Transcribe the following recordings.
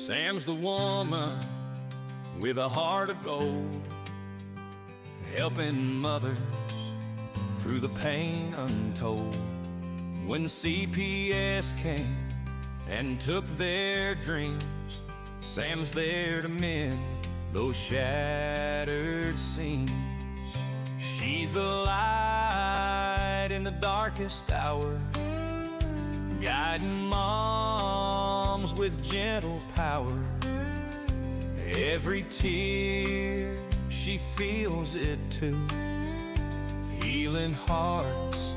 Sam's the woman with a heart of gold, helping mothers through the pain untold. When CPS came and took their dreams, Sam's there to mend those shattered seams. She's the light in the darkest hour, guiding moms with gentle power. Every tear, she feels it too, healing hearts,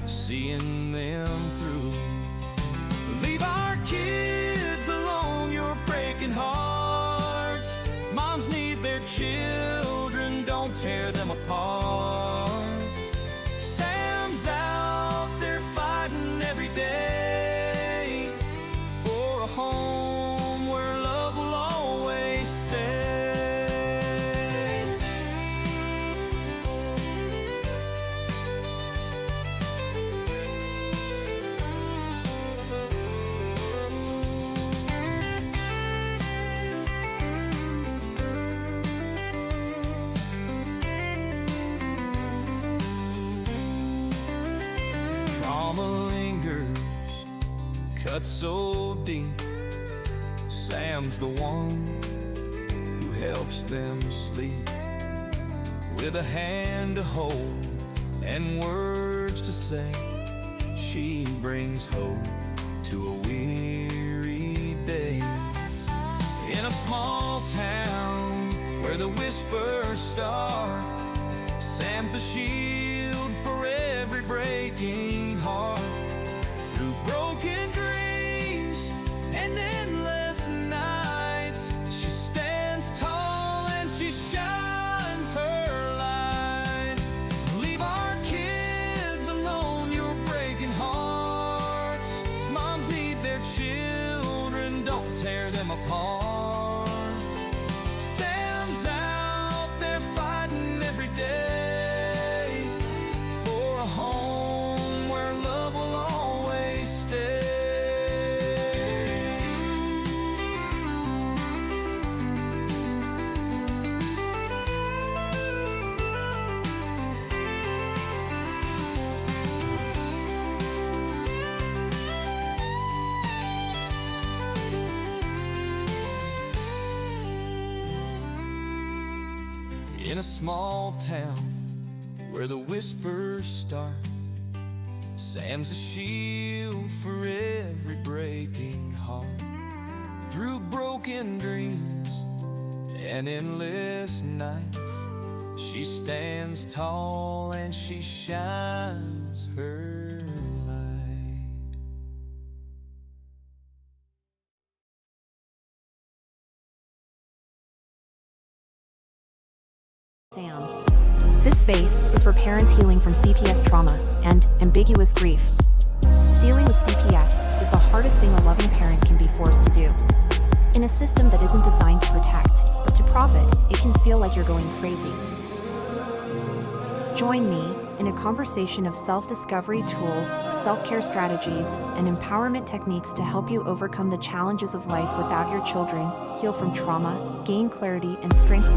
seeing them through. Leave our kids alone, you're breaking hearts. Moms need their children, don't tear them apart. Sam's out there fighting every day for a home where love will always stay. Trauma lingers, cut so deep. Sam's the one who helps them sleep, with a hand to hold and words to say. She brings hope to a weary day. In a small town where the whispers start, Sam's the shield for every breaking heart. Through broken dreams and endless nights, she stands tall and she shines her light. Leave our kids alone, you're breaking hearts. Moms need their children, don't tear them apart. Sam's out there fighting every day for a home where love will always stay. In a small town where the whispers start, Sam's a shield for every breaking heart. Through broken dreams and endless nights, she stands tall and she shines her light. Sam. This space is for parents healing from CPS trauma and ambiguous grief. Dealing with CPS is the hardest thing a loving parent can be forced to do. In a system that isn't designed to protect, but to profit, it can feel like you're going crazy. Join me in a conversation of self-discovery tools, self-care strategies, and empowerment techniques to help you overcome the challenges of life without your children, heal from trauma, gain clarity, and strength.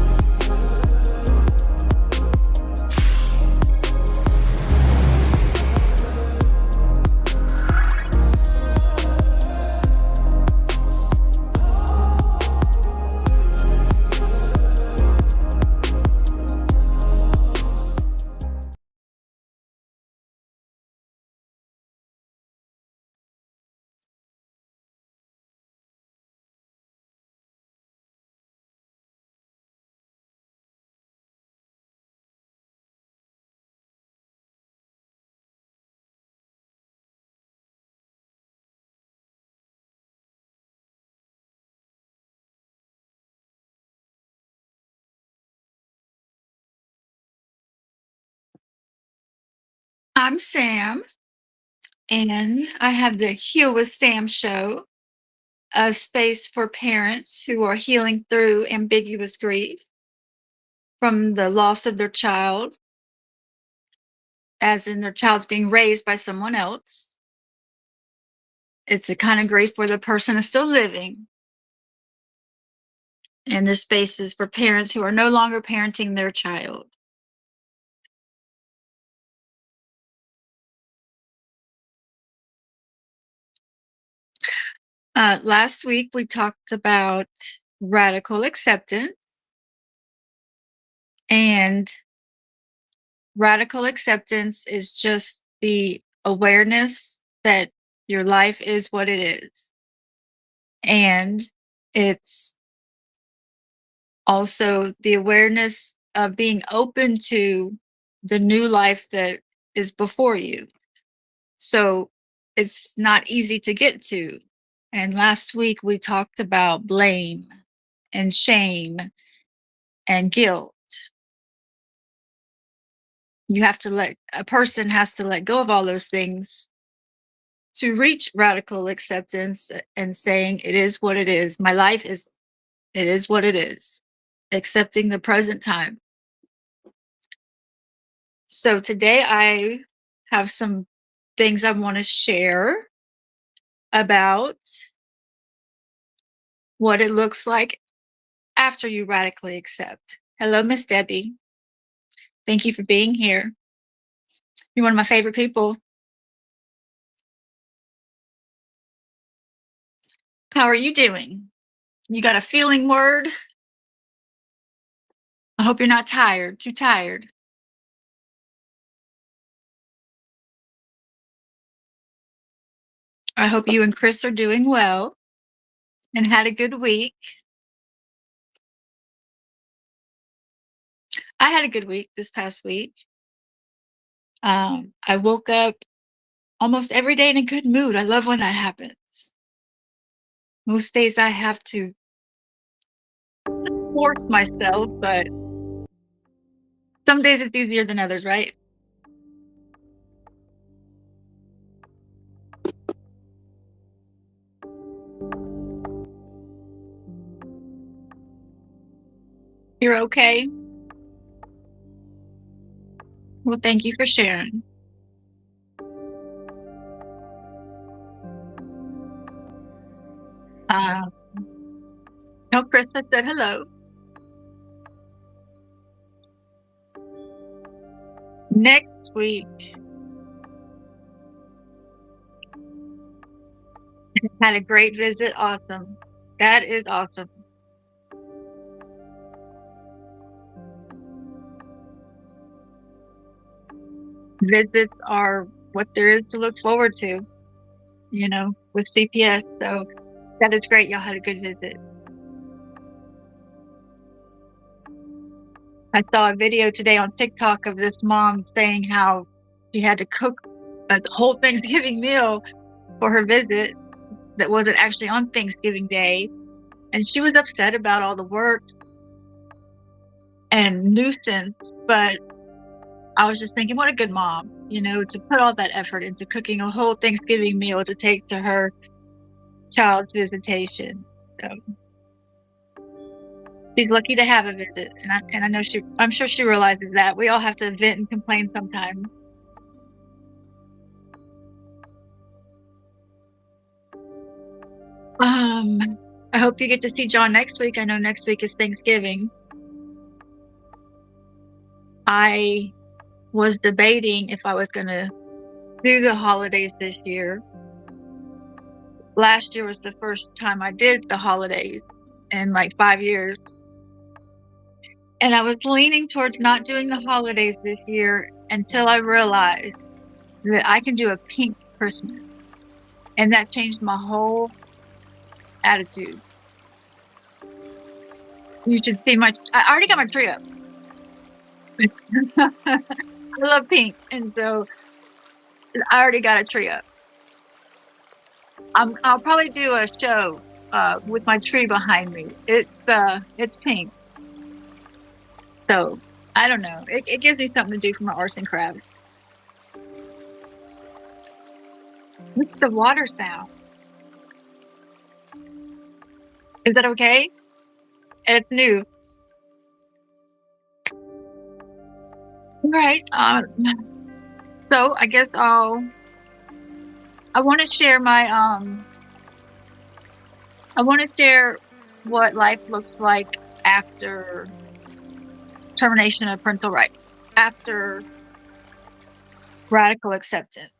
I'm Sam, and I have the Heal with Sam show, a space for parents who are healing through ambiguous grief from the loss of their child, as in their child's being raised by someone else. It's a kind of grief where the person is still living, And this space is for parents who are no longer parenting their child. Last week, we talked about radical acceptance. And radical acceptance is just the awareness that your life is what it is. And it's also the awareness of being open to the new life that is before you. So it's not easy to get to. And last week we talked about blame and shame and guilt. A person has to let go of all those things to reach radical acceptance and saying, it is what it is. My life is, it is what it is. Accepting the present time. So today I have some things I want to share about what it looks like after you radically accept. Hello, Miss Debbie. Thank you for being here. You're one of my favorite people. How are you doing? You got a feeling word? I hope you're not tired, too tired. I hope you and Chris are doing well and had a good week. I had a good week this past week. I woke up almost every day in a good mood. I love when that happens. Most days I have to force myself, but some days it's easier than others, right? You're okay? Well, thank you for sharing. Uh, no, Chris, I said hello. Next week, had a great visit. Awesome. That is awesome. Visits are what there is to look forward to, with CPS. So that is great. Y'all had a good visit. I saw a video today on TikTok of this mom saying how she had to cook a whole Thanksgiving meal for her visit that wasn't actually on Thanksgiving Day. And she was upset about all the work and nuisance, but I was just thinking, what a good mom, to put all that effort into cooking a whole Thanksgiving meal to take to her child's visitation. So she's lucky to have a visit, and I know I'm sure she realizes that we all have to vent and complain sometimes. I hope you get to see John next week. I know next week is Thanksgiving. I was debating if I was going to do the holidays this year. Last year was the first time I did the holidays in like 5 years. And I was leaning towards not doing the holidays this year until I realized that I can do a pink Christmas. And that changed my whole attitude. You should see I already got my tree up. I love pink. And so I already got a tree up. I'll probably do a show with my tree behind me. It's pink. So I don't know. It gives me something to do for my arts and crafts. What's the water sound? Is that okay? It's new. Right. So I guess I want to share what life looks like after termination of parental rights, after radical acceptance.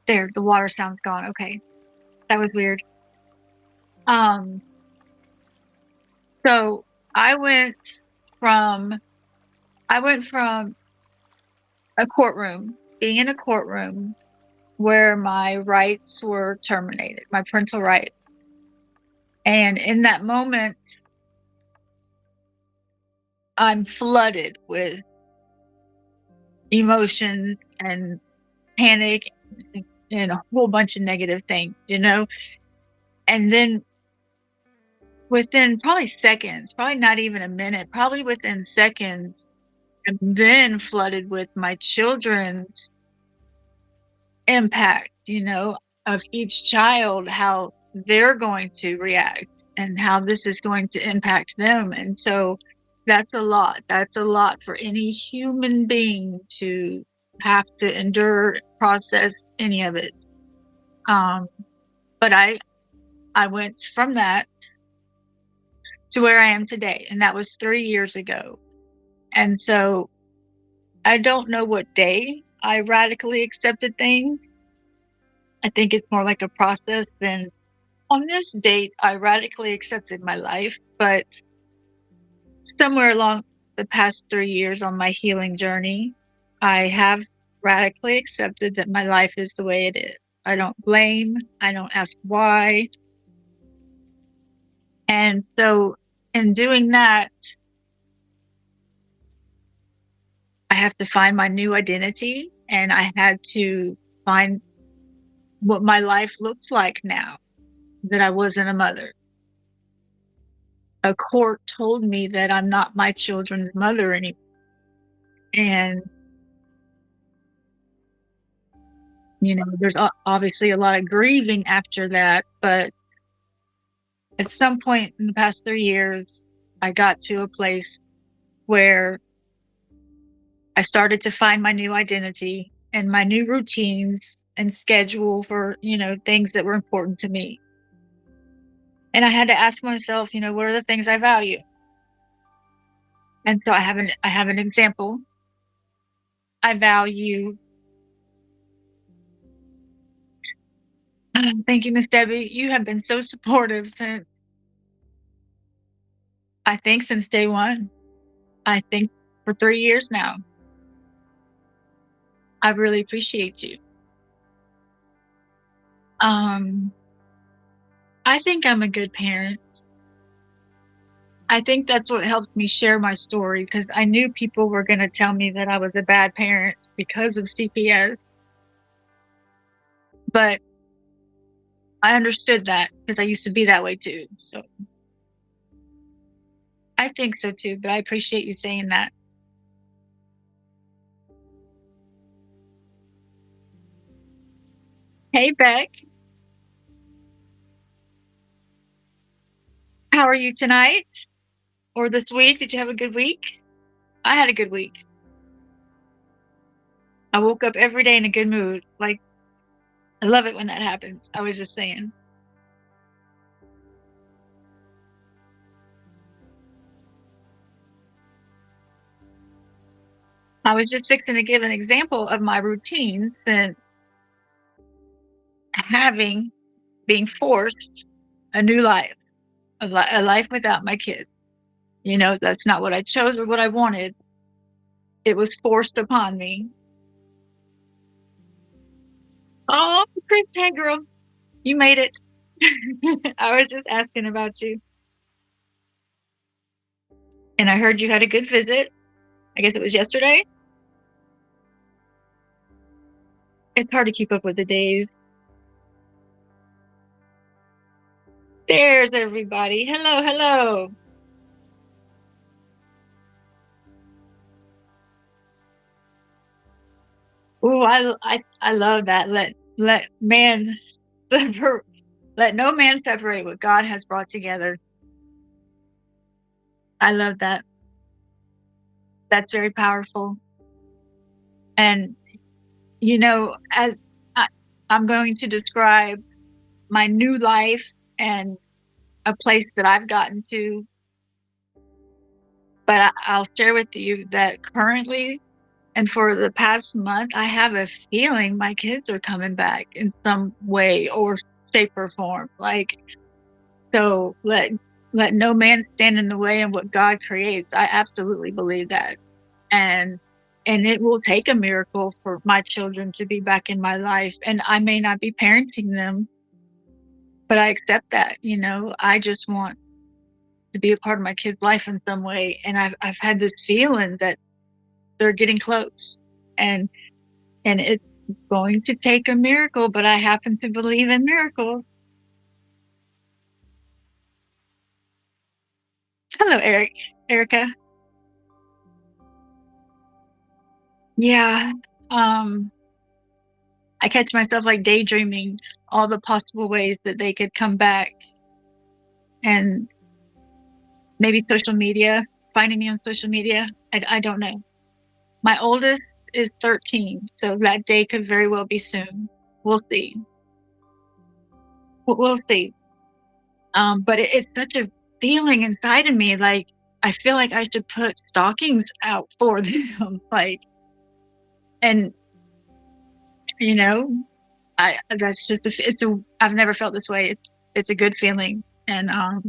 There, the water sound's gone. Okay, that was weird. So I went from a courtroom, being in a courtroom where my rights were terminated, my parental rights. And in that moment, I'm flooded with emotions and panic and a whole bunch of negative things, And then within probably seconds, probably not even a minute, probably within seconds, I'm then flooded with my children's impact, of each child, how they're going to react and how this is going to impact them. And so that's a lot. That's a lot for any human being to have to endure, process any of it. But I went from that to where I am today, and that was 3 years ago. And so I don't know what day I radically accepted things. I think it's more like a process than on this date, I radically accepted my life, but somewhere along the past 3 years on my healing journey, I have radically accepted that my life is the way it is. I don't blame, I don't ask why. And so in doing that, I have to find my new identity, and I had to find what my life looks like now that I wasn't a mother. A court told me that I'm not my children's mother anymore. And, there's obviously a lot of grieving after that. But at some point in the past 3 years, I got to a place where I started to find my new identity and my new routines and schedule for, things that were important to me. And I had to ask myself, what are the things I value? And so I have an example. I value thank you, Miss Debbie. You have been so supportive since day one. I think for 3 years now. I really appreciate you. I think I'm a good parent. I think that's what helped me share my story, because I knew people were gonna tell me that I was a bad parent because of CPS. But I understood that because I used to be that way too. So I think so too, but I appreciate you saying that. Hey, Beck. How are you tonight? Or this week? Did you have a good week? I had a good week. I woke up every day in a good mood. Like, I love it when that happens. I was just saying. I was just fixing to give an example of my routine since being forced a new life, a life without my kids. That's not what I chose or what I wanted. It was forced upon me. Oh, Chris, hey girl, you made it. I was just asking about you. And I heard you had a good visit. I guess it was yesterday. It's hard to keep up with the days. There's everybody. Hello, hello. Ooh, I love that. Let man separate, let no man separate what God has brought together. I love that. That's very powerful. And as I, I'm going to describe my new life and a place that I've gotten to, but I'll share with you that currently and for the past month, I have a feeling my kids are coming back in some way or shape or form. Like, so let no man stand in the way of what God creates. I absolutely believe that. And it will take a miracle for my children to be back in my life. And I may not be parenting them, but I accept that, you know. I just want to be a part of my kid's life in some way. And I've had this feeling that they're getting close. And it's going to take a miracle, but I happen to believe in miracles. Hello, Erica. Yeah. Um, I catch myself like daydreaming all the possible ways that they could come back, and maybe social media, finding me on social media. I don't know. My oldest is 13, so that day could very well be soon. We'll see. We'll see. But it's such a feeling inside of me, like, I feel like I should put stockings out for them, like, and, you know, I that's just I've never felt this way. It's a good feeling, and I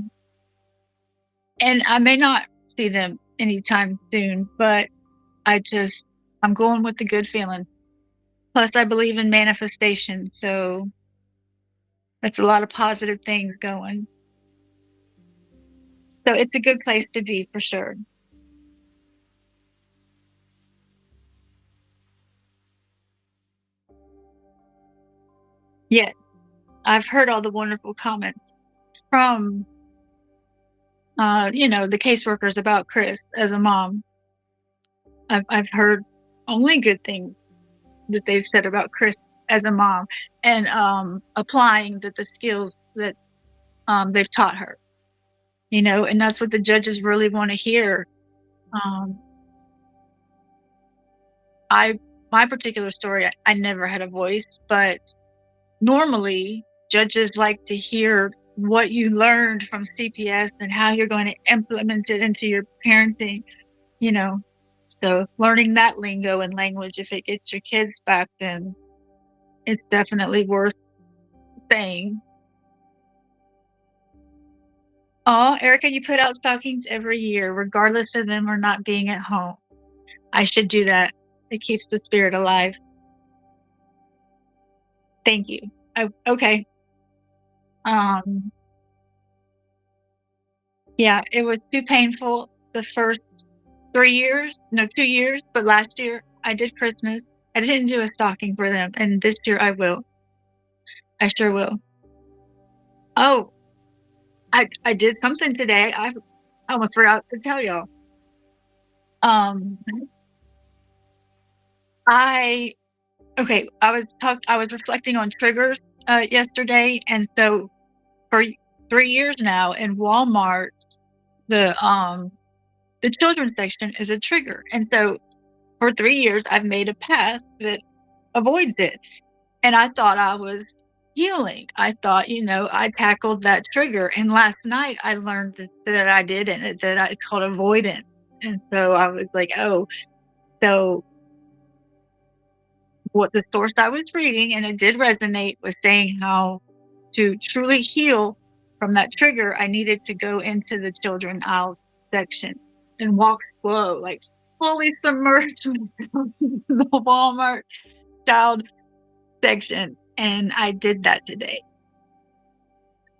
may not see them anytime soon, but I'm going with the good feeling. Plus, I believe in manifestation, so that's a lot of positive things going. So it's a good place to be for sure. Yes, I've heard all the wonderful comments from, the caseworkers about Chris as a mom. I've heard only good things that they've said about Chris as a mom, and applying the skills that they've taught her. And that's what the judges really want to hear. Um, I My particular story, I never had a voice, but normally judges like to hear what you learned from CPS and how you're going to implement it into your parenting. You know, so learning that lingo and language, if it gets your kids back, then it's definitely worth saying. Oh, Erica, you put out stockings every year, regardless of them or not being at home. I should do that. It keeps the spirit alive. Thank you. Okay. Um, yeah, it was too painful the first 3 years, no, 2 years, but last year I did Christmas. I didn't do a stocking for them, and this year I will. I sure will. Oh, I did something today. I almost forgot to tell y'all. Um, I okay. I was reflecting on triggers yesterday, and so for 3 years now in Walmart, the um the children's section is a trigger, and so for 3 years I've made a path that avoids it. And I thought I was healing. I thought, I tackled that trigger. And last night I learned that I didn't, it's called avoidance. And so I was like, oh, so what the source I was reading, and it did resonate, was saying how to truly heal from that trigger, I needed to go into the children aisle section and walk slow, like fully submerged myself into the Walmart child section. And I did that today.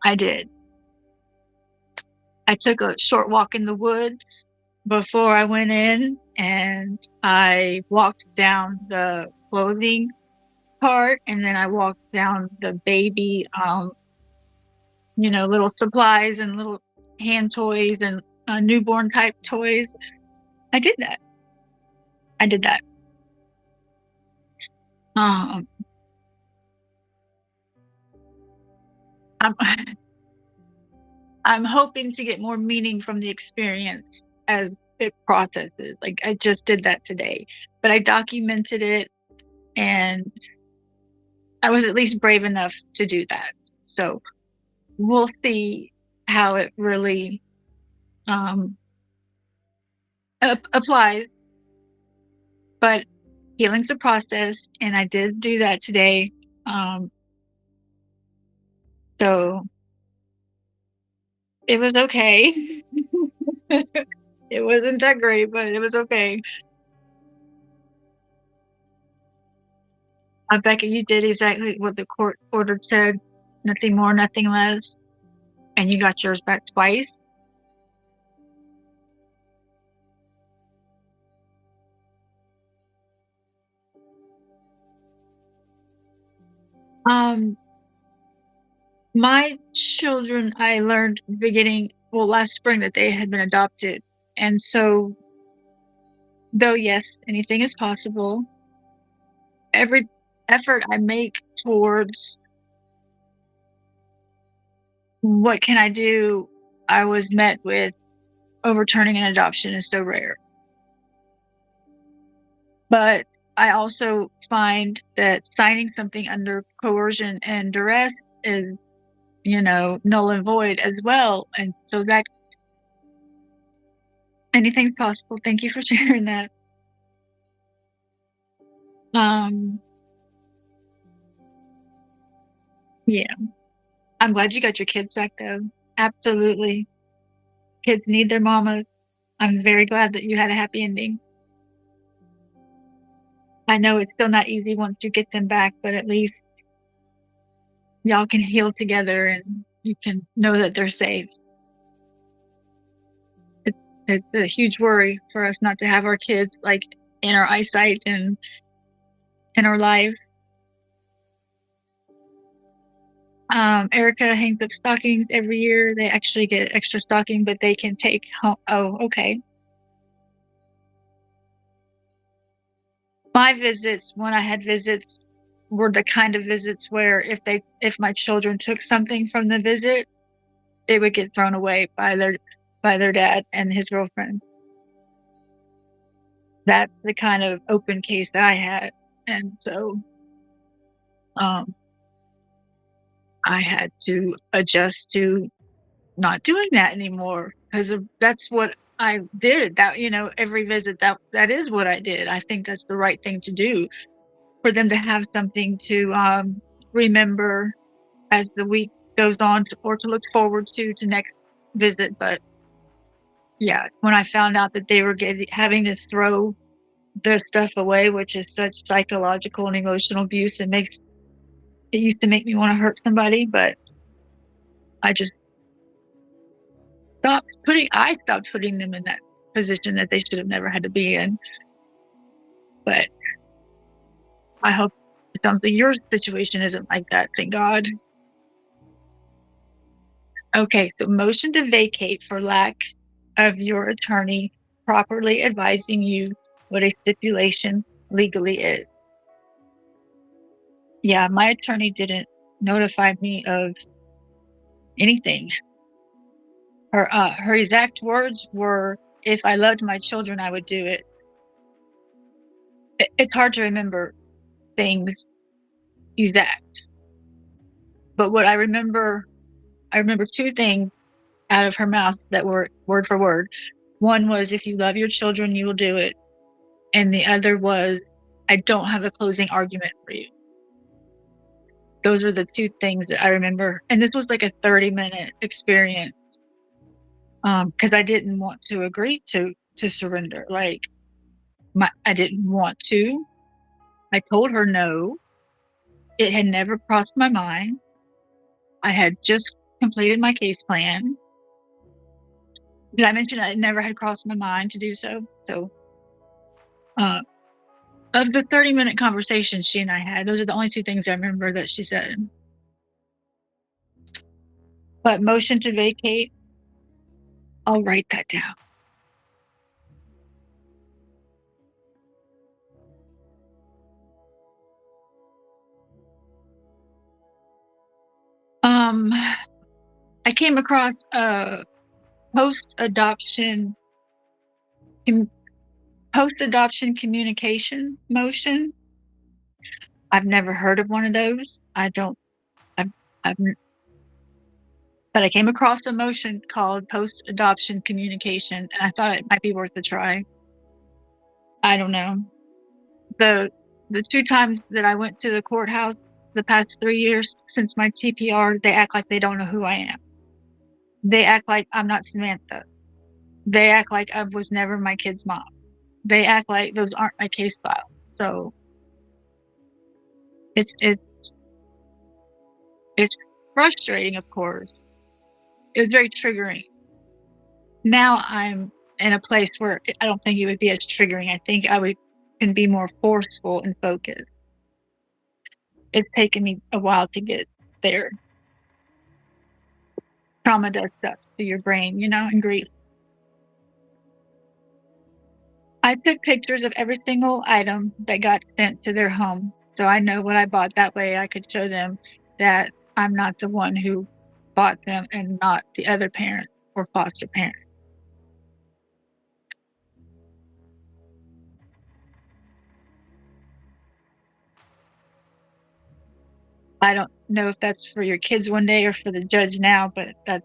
I did. I took a short walk in the woods before I went in, and I walked down the clothing part, and then I walked down the baby, little supplies and little hand toys and newborn type toys. I did that. I did that. Um, I'm I'm hoping to get more meaning from the experience as it processes. Like, I just did that today, but I documented it, and I was at least brave enough to do that. So we'll see. how it really applies. But healing's a process, and I did do that today. Um, so it was okay. It wasn't that great, but it was okay. Becca, you did exactly what the court order said. Nothing more, nothing less. And you got yours back twice. Um, my children, I learned last spring that they had been adopted. And so, though, yes, anything is possible, every effort I make towards what can I do, I was met with overturning an adoption is so rare. But I also find that signing something under coercion and duress is, null and void as well. And so that anything's possible. Thank you for sharing that. Um, yeah. I'm glad you got your kids back though. Absolutely. Kids need their mamas. I'm very glad that you had a happy ending. I know it's still not easy once you get them back, but at least y'all can heal together and you can know that they're safe. It's a huge worry for us not to have our kids like in our eyesight and in our life. Erica hangs up stockings every year. They actually get extra stocking, but they can take home. Oh, okay. My visits, when I had visits, were the kind of visits where if my children took something from the visit, it would get thrown away by their dad and his girlfriend. That's the kind of open case that I had, and so um, I had to adjust to not doing that anymore because that's what I did. That every visit that is what I did. I think that's the right thing to do for them to have something to remember as the week goes on, or to look forward to next visit. But yeah, when I found out that they were having to throw their stuff away, which is such psychological and emotional abuse, it used to make me want to hurt somebody, but I just I stopped putting them in that position that they should have never had to be in. But I hope your situation isn't like that, thank God. Okay, so motion to vacate for lack of your attorney properly advising you what a stipulation legally is. Yeah, my attorney didn't notify me of anything. Her exact words were, "If I loved my children, I would do it." It's hard to remember things exact, but what I remember two things out of her mouth that were word for word. One was, "If you love your children, you will do it," and the other was, "I don't have a closing argument for you." Those are the two things that I remember, and this was like a 30-minute experience, because I didn't want to agree to surrender. Like, I didn't want to. I told her no. It had never crossed my mind. I had just completed my case plan. Did I mention it never had crossed my mind to do so? So, uh, of the 30-minute conversation she and I had, those are the only two things I remember that she said. But motion to vacate, I'll write that down. I came across a post-adoption post-adoption communication motion. I've never heard of one of those. I don't. I've, I've But I came across a motion called post-adoption communication, and I thought it might be worth a try. I don't know. The 2 times that I went to the courthouse the past 3 years since my TPR, they act like they don't know who I am. They act like I'm not Samantha. They act like I was never my kid's mom. They act like those aren't my case files. So it's it's frustrating, of course. It was very triggering. Now I'm in a place where I don't think it would be as triggering. I think can be more forceful and focused. It's taken me a while to get there. Trauma does stuff to your brain, and grief. I took pictures of every single item that got sent to their home, so I know what I bought. That way I could show them that I'm not the one who bought them and not the other parent or foster parent. I don't know if that's for your kids one day or for the judge now, but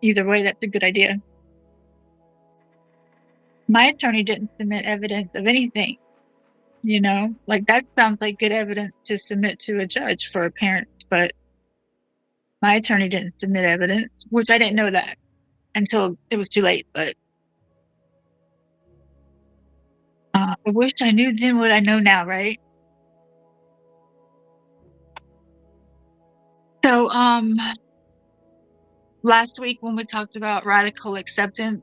either way, that's a good idea. My attorney didn't submit evidence of anything, like that sounds like good evidence to submit to a judge for a parent, but my attorney didn't submit evidence, which I didn't know that until it was too late. But I wish I knew then what I know now, right? So, last week when we talked about radical acceptance,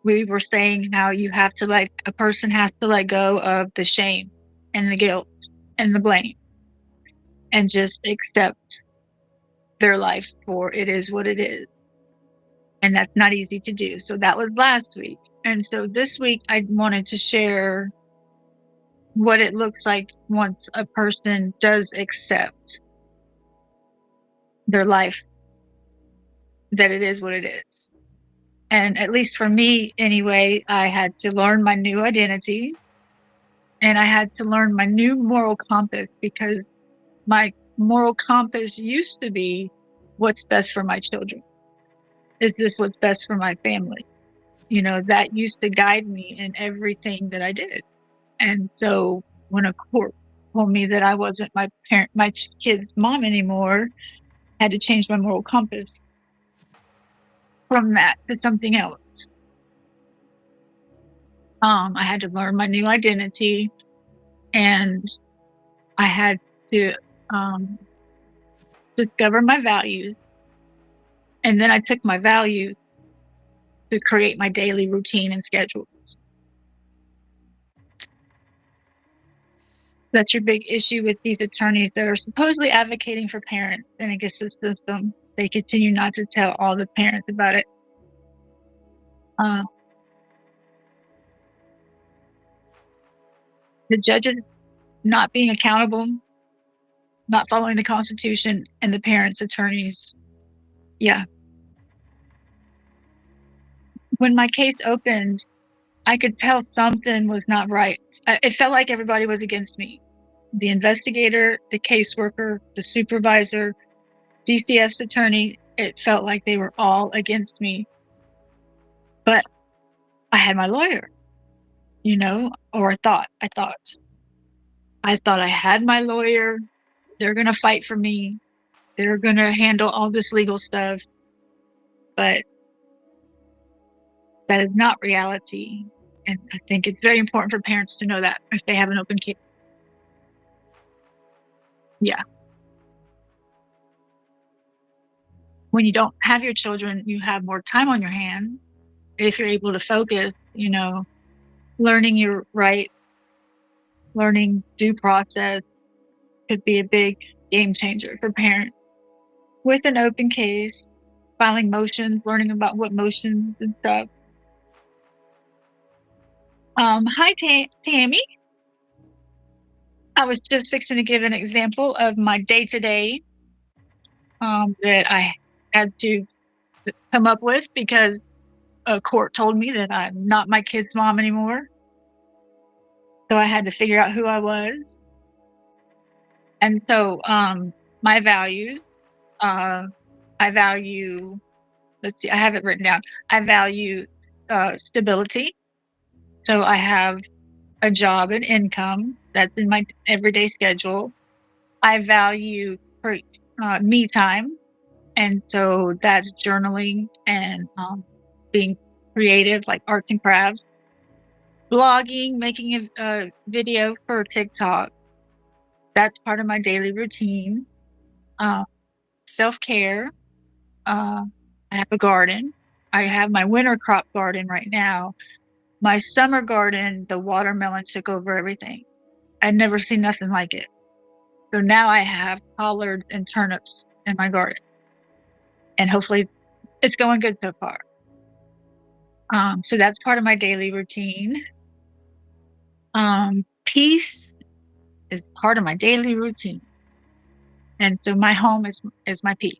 we were saying how a person has to let go of the shame and the guilt and the blame and just accept their life for it is what it is. And that's not easy to do. So that was last week. And so this week I wanted to share what it looks like once a person does accept their life, that it is what it is. And at least for me anyway, I had to learn my new identity and I had to learn my new moral compass, because my moral compass used to be what's best for my children. Is this what's best for my family? That used to guide me in everything that I did. And so when a court told me that I wasn't my kid's mom anymore, I had to change my moral compass from that to something else. I had to learn my new identity, and I had to discover my values. And then I took my values to create my daily routine and schedule. That's your big issue with these attorneys that are supposedly advocating for parents and against the system. They continue not to tell all the parents about it. The judges not being accountable, not following the Constitution, and the parents' attorneys. Yeah. When my case opened, I could tell something was not right. It felt like everybody was against me. The investigator, the caseworker, the supervisor, DCF's attorney, it felt like they were all against me. But I had my lawyer, or I thought I had my lawyer. They're going to fight for me. They're going to handle all this legal stuff. But that is not reality. And I think it's very important for parents to know that if they have an open case. Yeah. When you don't have your children, you have more time on your hands. If you're able to focus, learning your rights, learning due process could be a big game changer for parents. With an open case, filing motions, learning about what motions and stuff. Hi, Tammy. I was just fixing to give an example of my day-to-day that I had to come up with because a court told me that I'm not my kid's mom anymore. So I had to figure out who I was. And so my values, I value, let's see, I have it written down. I value stability. So I have a job and income that's in my everyday schedule. I value me time. And so that's journaling and being creative, like arts and crafts, blogging, making a video for TikTok. That's part of my daily routine. Uh, Self-care. I have a garden. I have my winter crop garden right now. My summer garden, the watermelon took over everything. I'd never seen nothing like it. So now I have collards and turnips in my garden. And hopefully it's going good so far. So that's part of my daily routine. Peace is part of my daily routine. And so my home is my peace.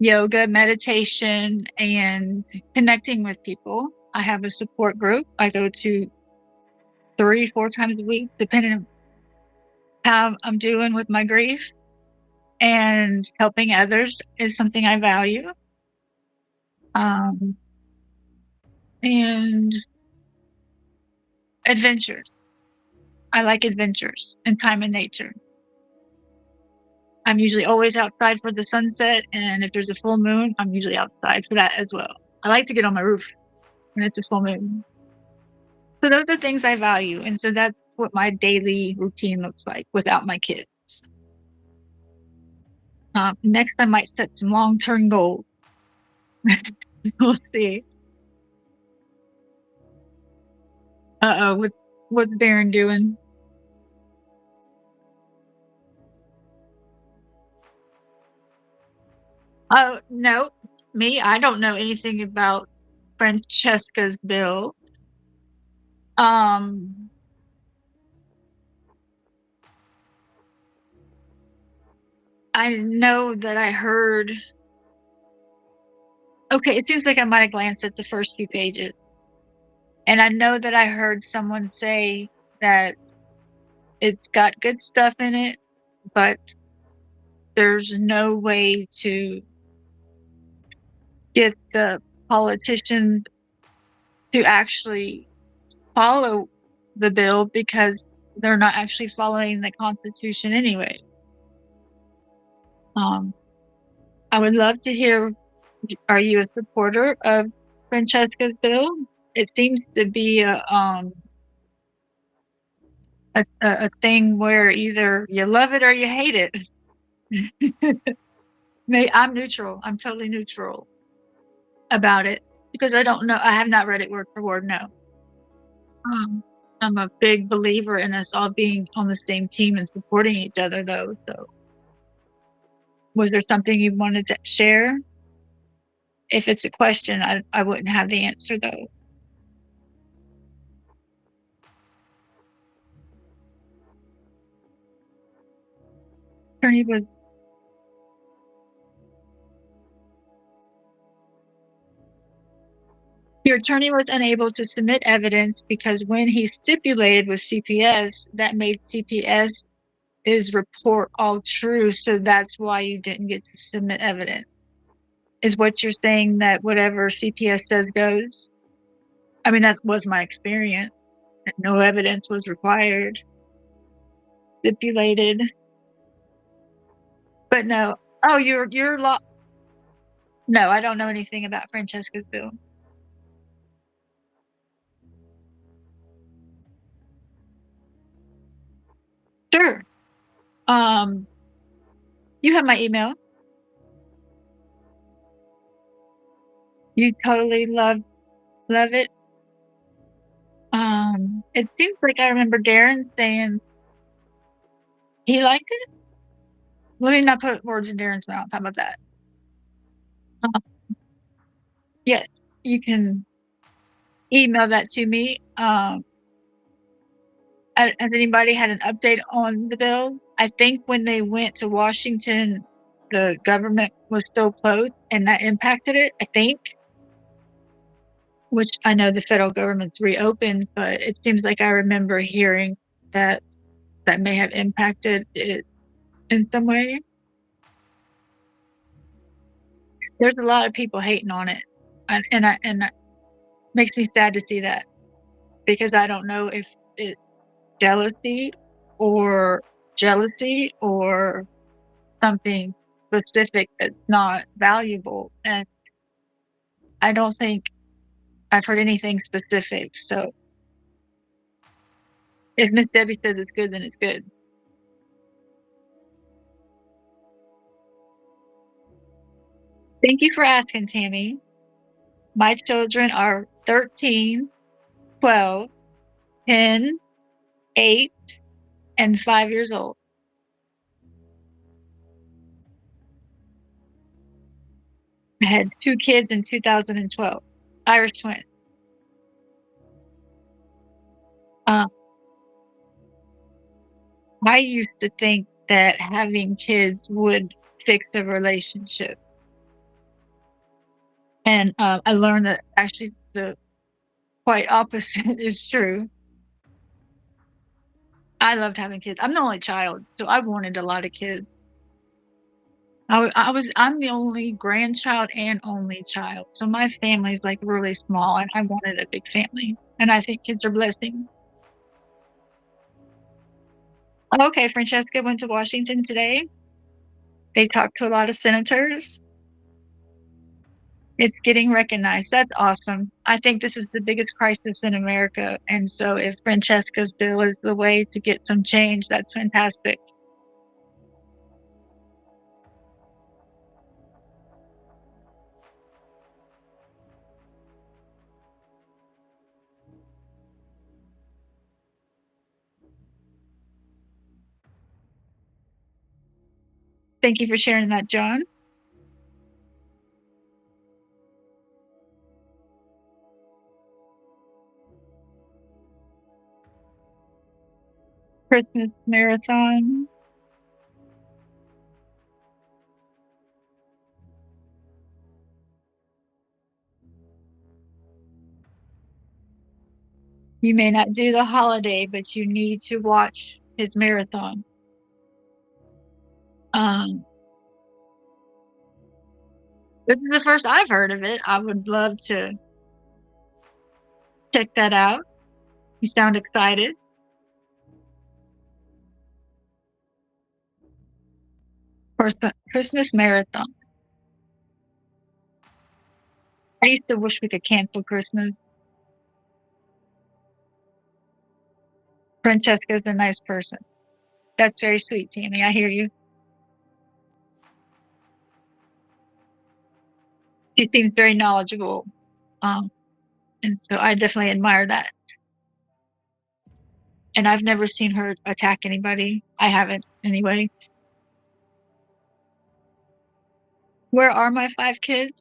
Yoga, meditation, and connecting with people. I have a support group. I go to 3-4 times a week, depending on how I'm doing with my grief. And helping others is something I value. And adventures. I like adventures and time in nature. I'm usually always outside for the sunset, and if there's a full moon, I'm usually outside for that as well. I like to get on my roof when it's a full moon. So those are things I value, and so that's what my daily routine looks like without my kids. Next, I might set some long-term goals. We'll see. What's Darren doing? Oh, no, me, I don't know anything about Francesca's bill. Um, I know that I heard. Okay, it seems like I might have glanced at the first few pages. And I know that I heard someone say that it's got good stuff in it, but there's no way to get the politicians to actually follow the bill because they're not actually following the Constitution anyway. I would love to hear, are you a supporter of Francesca's bill? It seems to be a thing where either you love it or you hate it. I'm neutral. I'm totally neutral about it because I don't know. I have not read it word for word. No. I'm a big believer in us all being on the same team and supporting each other, though. So, was there something you wanted to share? If it's a question, I wouldn't have the answer, though. Attorney was Your attorney was unable to submit evidence because when he stipulated with CPS, that made CPS's report all true. So that's why you didn't get to submit evidence. Is what you're saying, that whatever CPS says goes? I mean, that was my experience. No evidence was required. Stipulated. But no. Oh, you're law. No, I don't know anything about Francesca's bill. Sure. You have my email. You totally love it. It seems like I remember Darren saying he liked it. Let me not put words in Darren's mouth. How about that? Um, yeah, you can email that to me. Has anybody had an update on the bill? I think when they went to Washington, the government was still closed, and that impacted it. I think, which I know the federal government's reopened, but it seems like I remember hearing that may have impacted it in some way. There's a lot of people hating on it, and that makes me sad to see that, because I don't know if it's jealousy or jealousy or something specific that's not valuable, and I don't think I've heard anything specific. So if Miss Debbie says it's good, then it's good. Thank you for asking, Tammy. My children are 13, 12, 10, 8, and 5 years old. I had 2 kids in 2012, Irish twins. Uh, I used to think that having kids would fix a relationship. And I learned that actually the quite opposite is true. I loved having kids. I'm the only child, so I wanted a lot of kids. I'm the only grandchild and only child. So my family's like really small and I wanted a big family. And I think kids are blessings. Okay, Francesca went to Washington today. They talked to a lot of senators. It's getting recognized. That's awesome. I think this is the biggest crisis in America. And so if Francesca's bill is the way to get some change, that's fantastic. Thank you for sharing that, John. Christmas marathon. You may not do the holiday, but you need to watch his marathon. This is the first I've heard of it. I would love to check that out. You sound excited. For the Christmas marathon. I used to wish we could cancel Christmas. Francesca's a nice person. That's very sweet, Tammy. I hear you. She seems very knowledgeable. And so I definitely admire that. And I've never seen her attack anybody. I haven't anyway. Where are my 5 kids?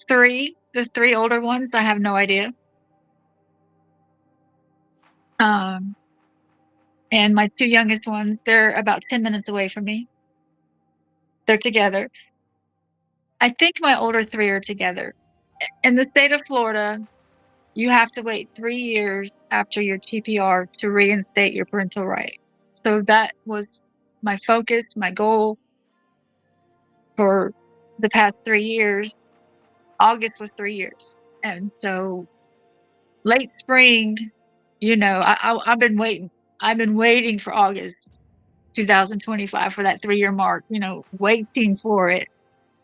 3. The 3 older ones, I have no idea. And my 2 youngest ones, they're about 10 minutes away from me. They're together. I think my older 3 are together. In the state of Florida, you have to wait 3 years after your TPR to reinstate your parental right. So that was my focus, my goal for the past 3 years. August was 3 years. And so late spring, I've been waiting. I've been waiting for August 2025 for that 3-year mark, waiting for it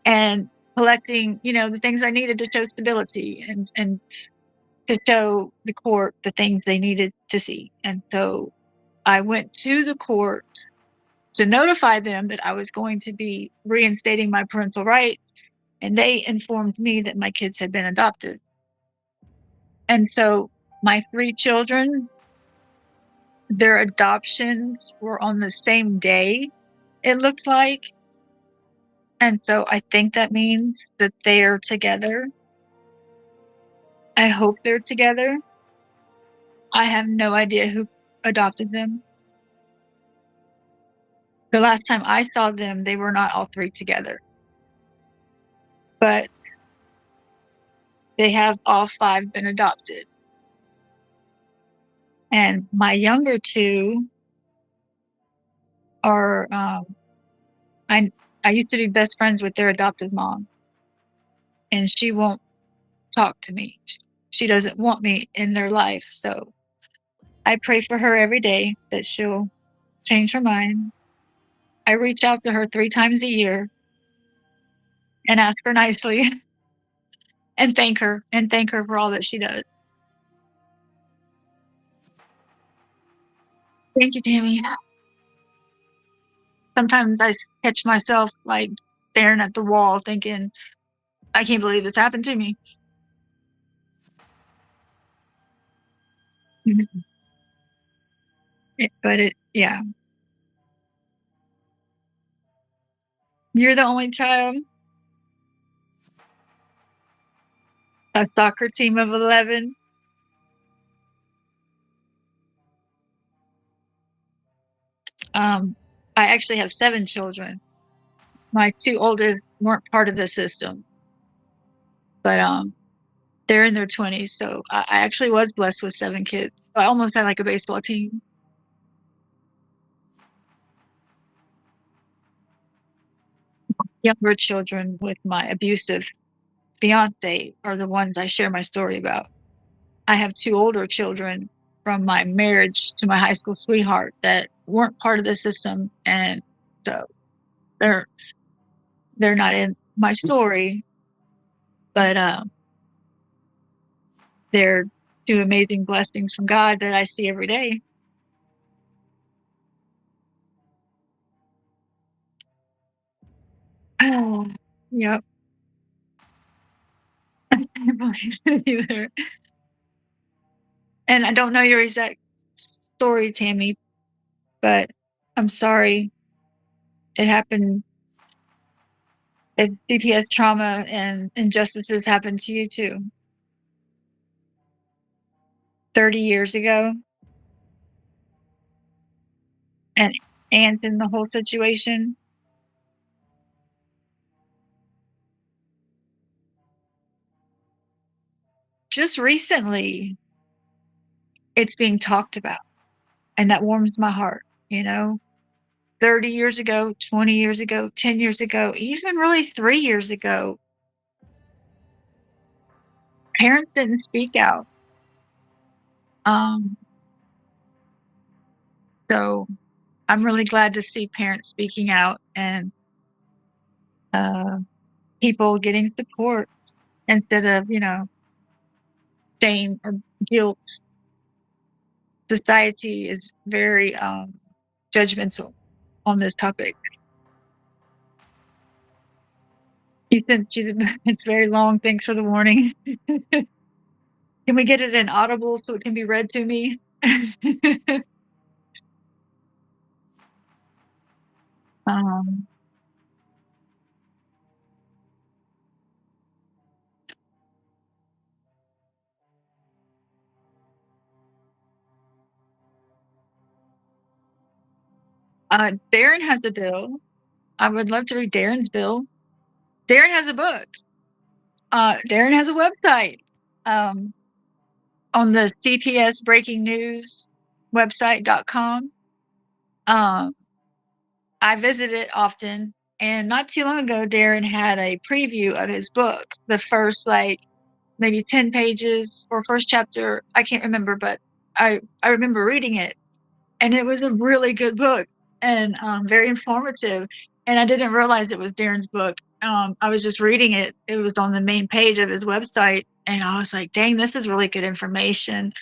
and collecting, the things I needed to show stability and to show the court the things they needed to see. And so I went to the court to notify them that I was going to be reinstating my parental rights, and they informed me that my kids had been adopted. And so my 3 children, their adoptions were on the same day, it looked like. And so I think that means that they're together. I hope they're together. I have no idea who adopted them. The last time I saw them, they were not all 3 together. But they have all 5 been adopted. And my younger 2 are, I used to be best friends with their adoptive mom. and she won't talk to me. She doesn't want me in their life. So I pray for her every day that she'll change her mind. I reach out to her 3 times a year and ask her nicely and thank her for all that she does. Thank you, Tammy. Sometimes I catch myself like staring at the wall thinking, I can't believe this happened to me. Mhm. Yeah. You're the only child, a soccer team of 11. Um, I actually have 7 children. My 2 oldest weren't part of the system, but, they're in their 20s, so I actually was blessed with 7 kids. I almost had, like, a baseball team. Younger children with my abusive fiancé are the ones I share my story about. I have 2 older children from my marriage to my high school sweetheart that weren't part of the system, and so they're they're not in my story, but, they're 2 amazing blessings from God that I see every day. Oh, yep. I can't believe it either. And I don't know your exact story, Tammy, but I'm sorry it happened. If CPS trauma and injustices happened to you too. 30 years ago, and in the whole situation. Just recently, it's being talked about, and that warms my heart, you know? 30 years ago, 20 years ago, 10 years ago, even really 3 years ago, parents didn't speak out. Um, so I'm really glad to see parents speaking out and, uh, people getting support instead of, shame or guilt. Society is very, judgmental on this topic. It's very long. Thanks for the warning. Can we get it in Audible so it can be read to me? Um, Darren has a bill. I would love to read Darren's bill. Darren has a book. Darren has a website, um, on the CPS Breaking News website.com. Um, I visit it often, and not too long ago, Darren had a preview of his book. The first, like, maybe 10 pages or first chapter, I can't remember, but I remember reading it, and it was a really good book and, very informative, and I didn't realize it was Darren's book. I was just reading it. It was on the main page of his website, and I was like, "Dang, this is really good information.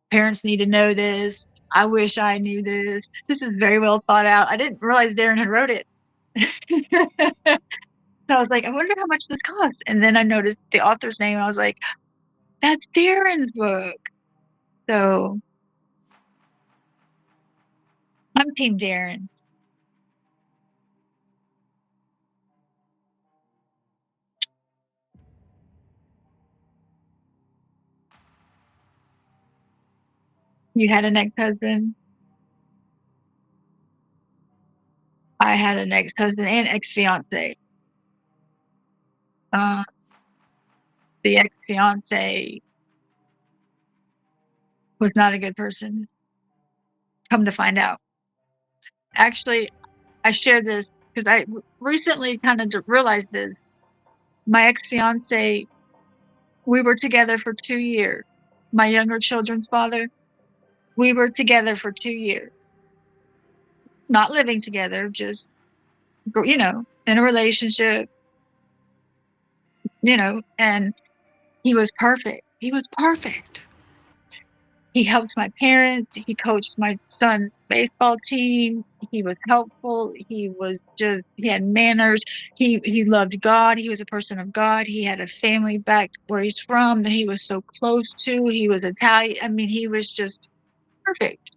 Parents need to know this. I wish I knew this. This is very well thought out." I didn't realize Darren had wrote it. So I was like, "I wonder how much this costs," and then I noticed the author's name, I was like, "That's Darren's book." So, I'm team Darren. You had an ex-husband? I had an ex-husband and ex-fiancé. Uh, the ex-fiancé was not a good person, come to find out. Actually, I shared this because I recently kinda realized this. my ex-fiance, we were together for 2 years. My younger children's father, we were together for 2 years. Not living together, just, in a relationship, and he was perfect. He was perfect. He helped my parents. He coached my son's baseball team. He was helpful. He had manners. He loved God. He was a person of God. He had a family back where he's from that he was so close to. He was Italian. I mean, he was just perfect.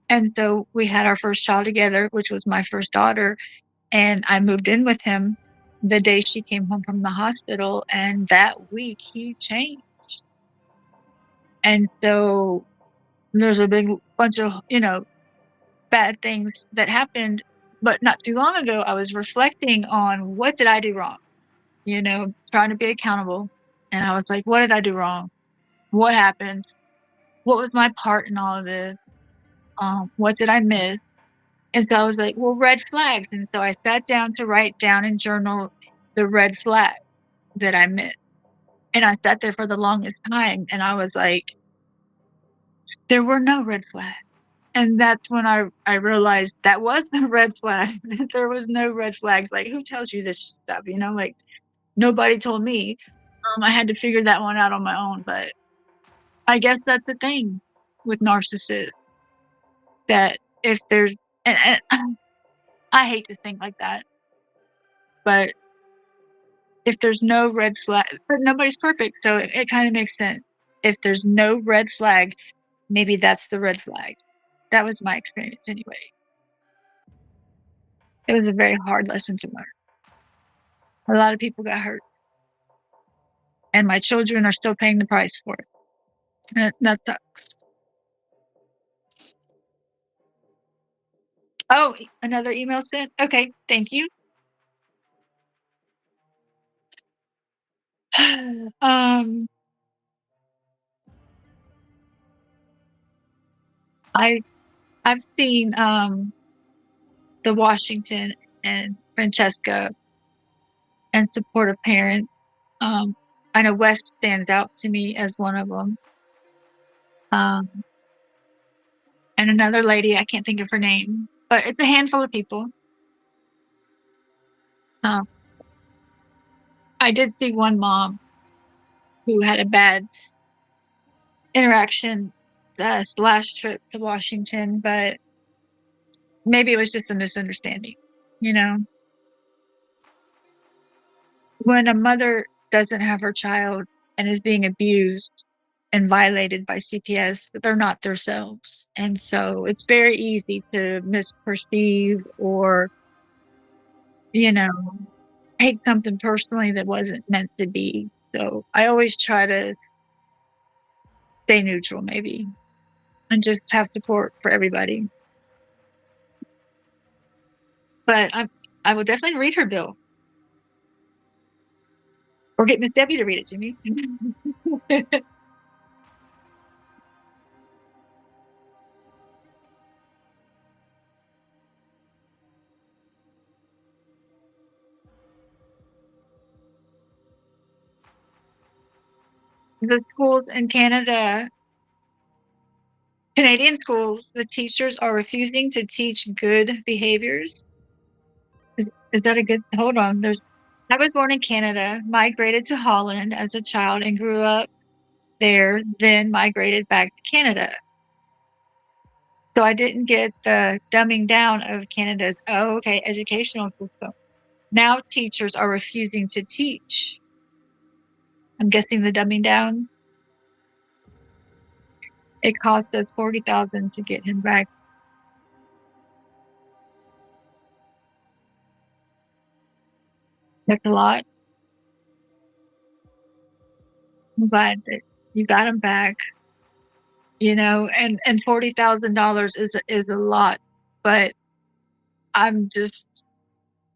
And so we had our first child together, which was my first daughter. And I moved in with him the day she came home from the hospital. And that week he changed. And so there's a big bunch of, bad things that happened. But not too long ago, I was reflecting on what did I do wrong, trying to be accountable. And I was like, what did I do wrong? What happened? What was my part in all of this? What did I miss? And so I was like, well, red flags. And so I sat down to write down and journal the red flag that I missed. And I sat there for the longest time and I was like, there were no red flags. And that's when I realized that was the red flag. There was no red flags. Like, who tells you this stuff? Like, nobody told me. I had to figure that one out on my own. But I guess that's the thing with narcissists, that if there's, and I hate to think like that, but if there's no red flag, but nobody's perfect, so it kind of makes sense. If there's no red flag, maybe that's the red flag. That was my experience anyway. It was a very hard lesson to learn. A lot of people got hurt, and my children are still paying the price for it. And that sucks. Oh, another email sent? Okay, thank you. Um, I I've seen, the Washington and Francesca and supportive parents. I know West stands out to me as one of them. Um, and another lady, I can't think of her name, but it's a handful of people. Um, I did see one mom who had a bad interaction this last trip to Washington, but maybe it was just a misunderstanding. You know, when a mother doesn't have her child and is being abused and violated by CPS, they're not themselves. And so it's very easy to misperceive or, you know, take something personally that wasn't meant to be. So I always try to stay neutral, maybe, and just have support for everybody. But I will definitely read her bill. Or get Miss Debbie to read it to me. The schools in Canada, Canadian schools, the teachers are refusing to teach good behaviors. Is that a good? Hold on. I was born in Canada, migrated to Holland as a child, and grew up there. Then migrated back to Canada. So I didn't get the dumbing down of Canada's educational system. Now teachers are refusing to teach. I'm guessing the dumbing down. It cost us $40,000 to get him back. That's a lot. I'm glad that you got him back. And $40,000 is a lot, but I'm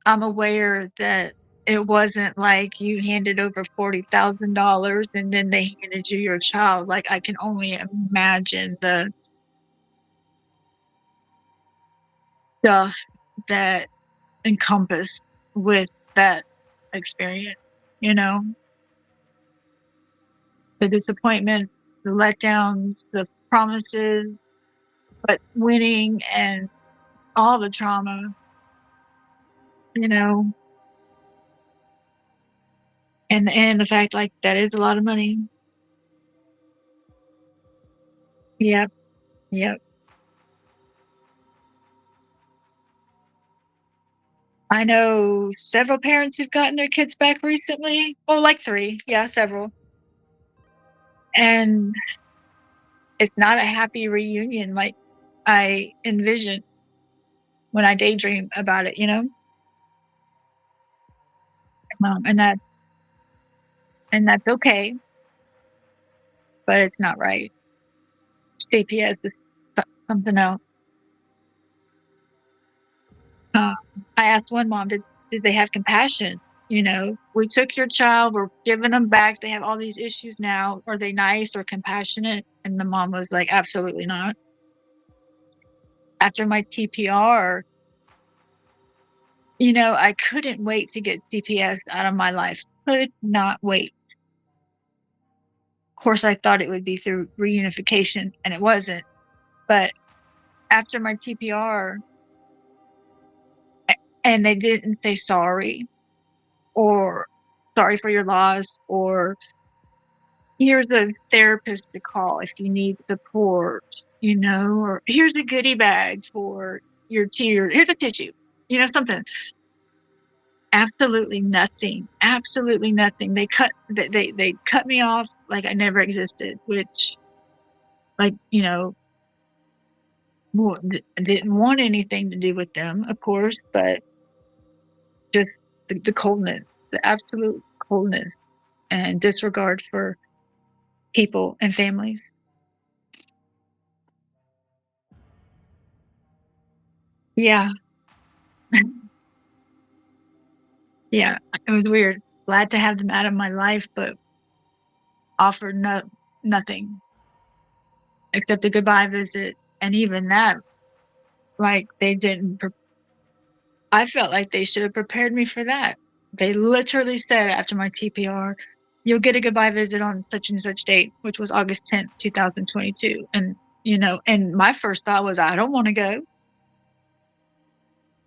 aware that it wasn't like you handed over $40,000 and then they handed you your child. Like, I can only imagine the stuff that encompassed with that experience, you know, the disappointments, the letdowns, the promises, but winning and all the trauma, you know, and the fact like that is a lot of money. Yep, yep. I know several parents who've gotten their kids back recently. Oh, like 3. Yeah, several. And it's not a happy reunion like I envision when I daydream about it, you know? And that's okay, but it's not right. CPS is something else. Um, I asked one mom, did they have compassion? You know, we took your child, we're giving them back. They have all these issues now. Are they nice or compassionate? And the mom was like, absolutely not. After my TPR, you know, I couldn't wait to get CPS out of my life. Could not wait. Of course, I thought it would be through reunification, and it wasn't. But after my TPR, and they didn't say sorry or sorry for your loss or here's a therapist to call if you need support, you know, or here's a goodie bag for your tears. Here's a tissue, you know, something. Absolutely nothing. Absolutely nothing. They cut me off like I never existed, which like, you know, didn't want anything to do with them, of course, but just the coldness, the absolute coldness and disregard for people and families. Yeah. Yeah, it was weird. Glad to have them out of my life, but offered nothing except a goodbye visit, and even that, like, they didn't pre I felt like they should have prepared me for that. They literally said after my TPR, "You'll get a goodbye visit on such and such date," which was August 10th, 2022, and, you know, and my first thought was, "I don't wanna go."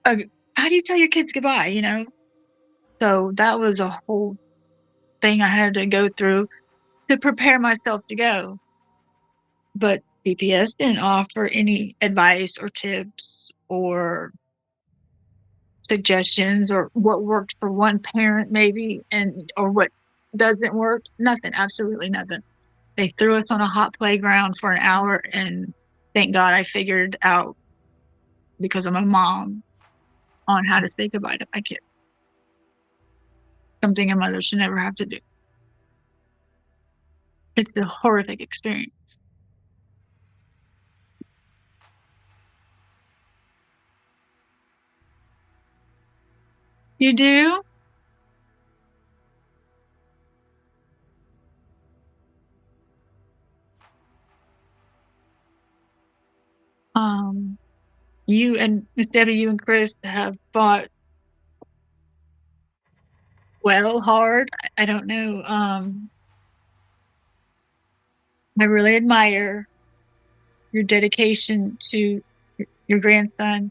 Uh, how do you tell your kids goodbye, you know? So, that was a whole thing I had to go through to prepare myself to go. But CPS didn't offer any advice or tips or suggestions or what worked for one parent maybe and or what doesn't work. Nothing, absolutely nothing. They threw us on a hot playground for an hour and thank God I figured out because I'm a mom on how to say goodbye to my kid. Something a mother should never have to do. It's a horrific experience. You do? Um, you and Miss Debbie, you and Chris have fought well, hard. I don't know. I really admire your dedication to your grandson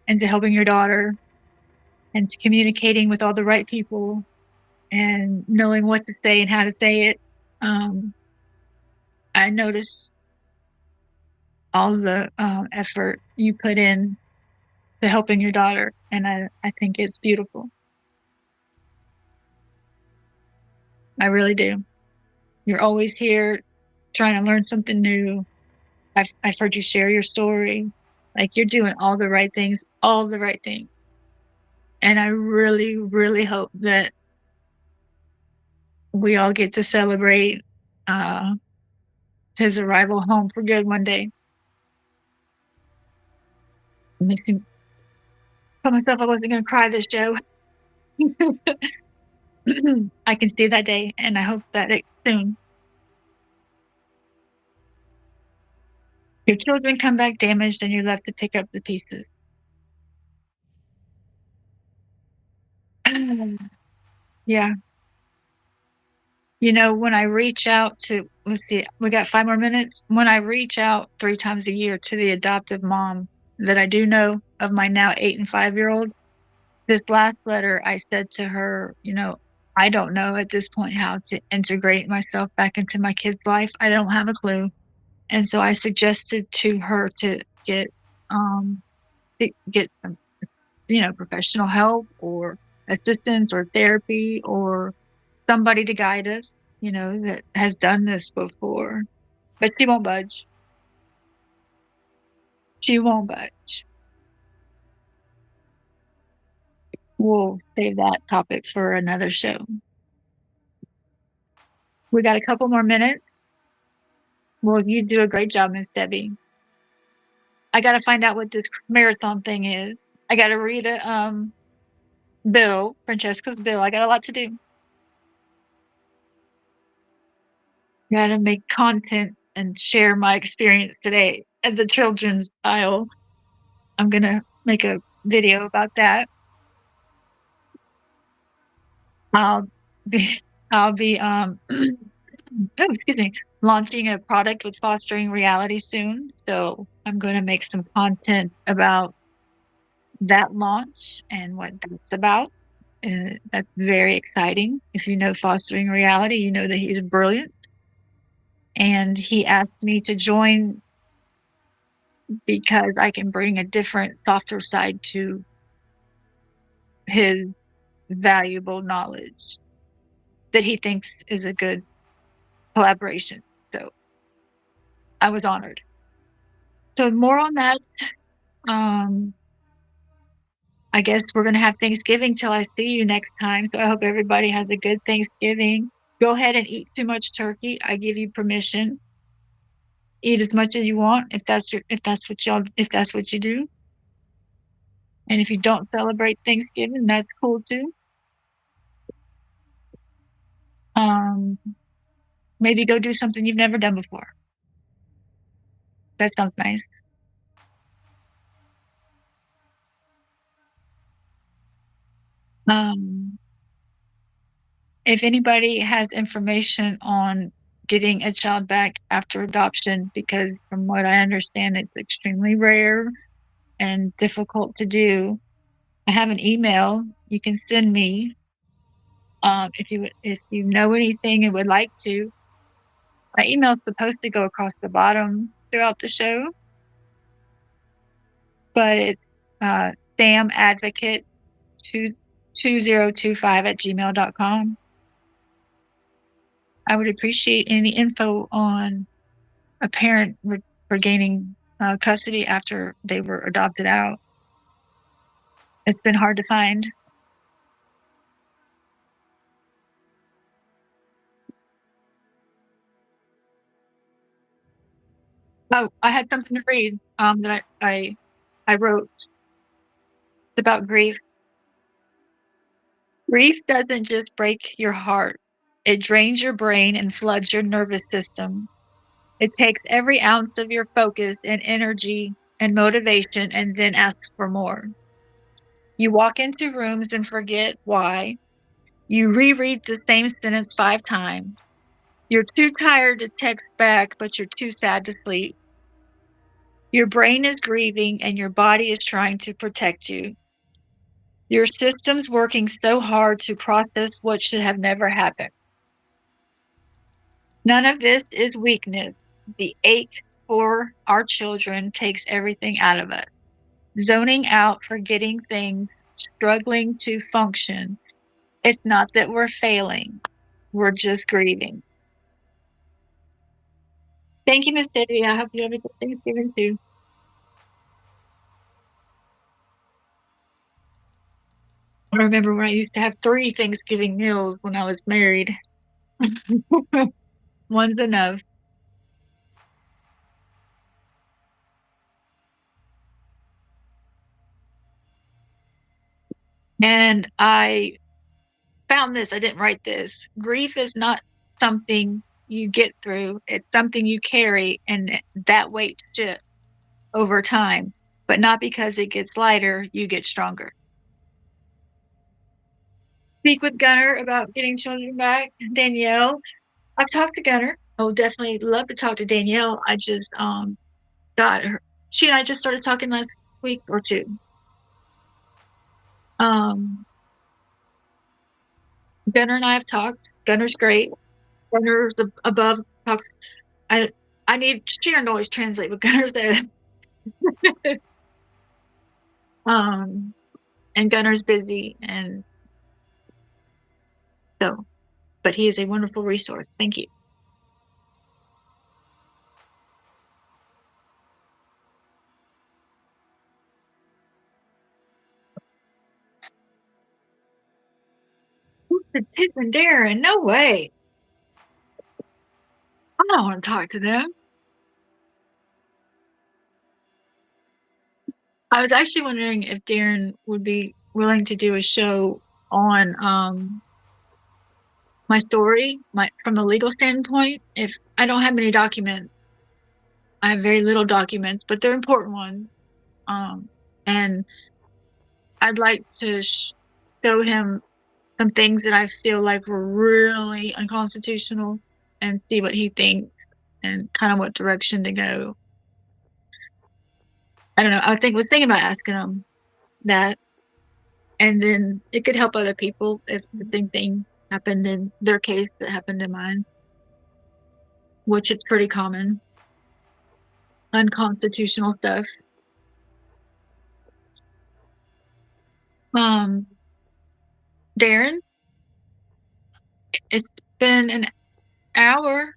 and to helping your daughter and to communicating with all the right people and knowing what to say and how to say it. Um, I noticed all the effort you put in to helping your daughter, and I think it's beautiful. I really do. You're always here trying to learn something new. I've heard you share your story. Like you're doing all the right things. And I really, really hope that we all get to celebrate uh, his arrival home for good one day. It makes me tell myself I wasn't going to cry this show. I can see that day, and I hope that it's soon. Your children come back damaged, and you're left to pick up the pieces. Yeah, When I reach out to, let's see, we got 5 more minutes. When I reach out 3 times a year to the adoptive mom that I do know of my now 8 and 5-year-old, this last letter I said to her, I don't know at this point how to integrate myself back into my kid's life. I don't have a clue. And so I suggested to her to um get some, professional help or assistance or therapy or somebody to guide us, that has done this before. But she won't budge. She won't budge. We'll save that topic for another show. We got a couple more minutes. Well, you do a great job, Miss Debbie. I got to find out what this marathon thing is. I got to read a bill, Francesca's bill. I got a lot to do. Got to make content and share my experience today at the children's aisle. I'm going to make a video about that. I'll be excuse me, launching a product with Fostering Reality soon. So I'm going to make some content about that launch and what that's about. That's very exciting. If you know Fostering Reality, you know that he's brilliant. And he asked me to join because I can bring a different, softer side to his valuable knowledge that he thinks is a good collaboration. So I was honored. So more on that. I guess we're going to have Thanksgiving till I see you next time. So I hope everybody has a good Thanksgiving. Go ahead and eat too much turkey. I give you permission. Eat as much as you want if that's what you do. And if you don't celebrate Thanksgiving, that's cool too. Maybe go do something you've never done before. That sounds nice. If anybody has information on getting a child back after adoption, because from what I understand, it's extremely rare and difficult to do, I have an email you can send me if you know anything and would like to. My email is supposed to go across the bottom throughout the show, but it's samadvocate2025@gmail.com. I would appreciate any info on a parent regaining custody after they were adopted out. It's been hard to find. Oh, I had something to read that I wrote. It's about grief. Grief doesn't just break your heart. It drains your brain and floods your nervous system. It takes every ounce of your focus and energy and motivation and then asks for more. You walk into rooms and forget why. You reread the same sentence 5 times. You're too tired to text back, but you're too sad to sleep. Your brain is grieving and your body is trying to protect you. Your system's working so hard to process what should have never happened. None of this is weakness. The ache for our children takes everything out of us. Zoning out, forgetting things, struggling to function. It's not that we're failing. We're just grieving. Thank you, Miss Debbie. I hope you have a good Thanksgiving too. I remember when I used to have 3 Thanksgiving meals when I was married. One's enough. And I found this, I didn't write this. Grief is not something you get through, it's something you carry, and that weight shifts over time. But not because it gets lighter, you get stronger. speak with Gunner about getting children back. Danielle, I've talked to Gunner. I would definitely love to talk to Danielle. I just got her. She and I just started talking last week or two. Um, Gunner and I have talked. Gunner's great. Gunner's above talks. I I need Sharon to always translate what Gunner says. um, and Gunner's busy, and so, but he is a wonderful resource. Thank you. The Tip and Darren, no way. I don't want to talk to them. I was actually wondering if Darren would be willing to do a show on my story, from the legal standpoint. If I don't have many documents, I have very little documents, but they're important ones. And I'd like to show him some things that I feel like were really unconstitutional and see what he thinks and kind of what direction to go. I don't know. I was thinking about asking him that, and then it could help other people if the same thing happened in their case that happened in mine, which is pretty common. Unconstitutional stuff. Um, Darren, it's been an hour.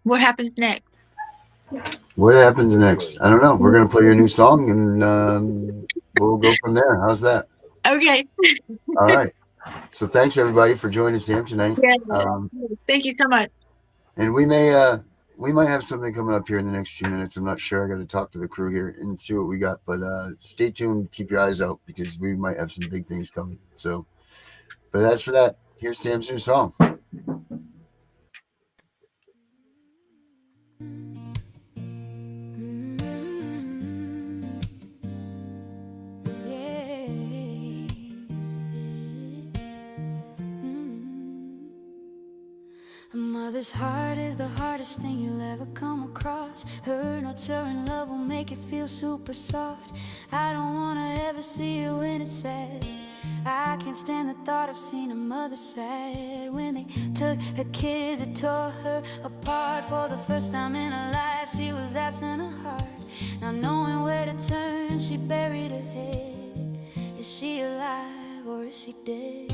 What happens next? What happens next? I don't know. We're gonna play your new song, and we'll go from there. How's that? Okay. All right. So thanks everybody for joining Sam tonight. Yeah. Thank you so much. And we might have something coming up here in the next few minutes. I'm not sure. I got to talk to the crew here and see what we got. But stay tuned. Keep your eyes out because we might have some big things coming. So, but as for that, here's Sam's new song. A mother's heart is the hardest thing you'll ever come across. Her nurturing love will make you feel super soft. I don't wanna ever see you when it's sad. I can't stand the thought of seeing a mother sad. When they took her kids, it tore her apart. For the first time in her life, she was absent of heart. Not knowing where to turn, she buried her head. Is she alive or is she dead?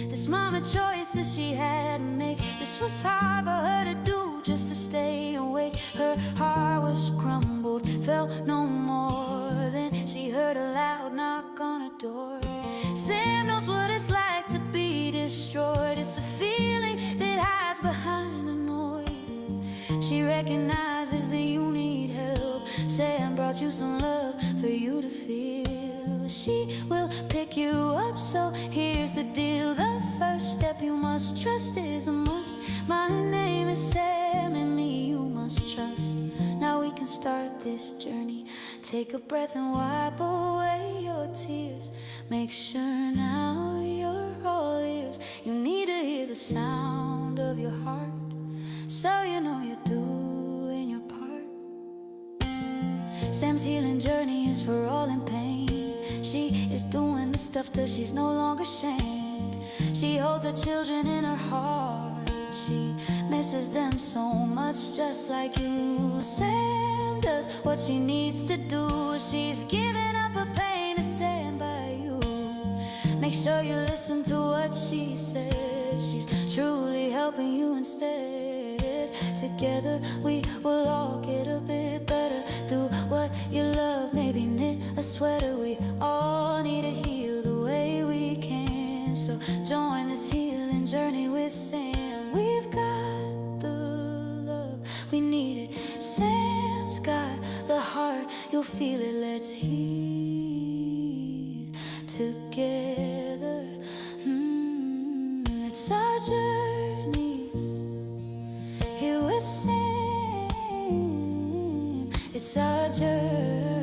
This mama choices she had to make. This was hard for her to do, just to stay awake. Her heart was crumbled, felt no more. Then she heard a loud knock on her door. Sam knows what it's like to be destroyed. It's a feeling that hides behind a noise. She recognizes that you need help. Sam brought you some love for you to feel. She will pick you up, so here's the deal. The first step you must trust is a must. My name is Sam, and me you must trust. Now we can start this journey. Take a breath and wipe away your tears. Make sure now you're all ears. You need to hear the sound of your heart, so you know you're doing your part. Sam's healing journey is for all in pain. She is doing this stuff till she's no longer shamed. She holds her children in her heart. She misses them so much, just like you. Sam does what she needs to do. She's giving up her pain to stand by you. Make sure you listen to what she says. She's truly helping you instead. Together we will all get a bit better. Do what you love, maybe knit a sweater. We all need to heal the way we can. So join this healing journey with Sam. We've got the love, we need it. Sam's got the heart, you'll feel it. Let's heal together. It's our journey here with Sam. It's our journey.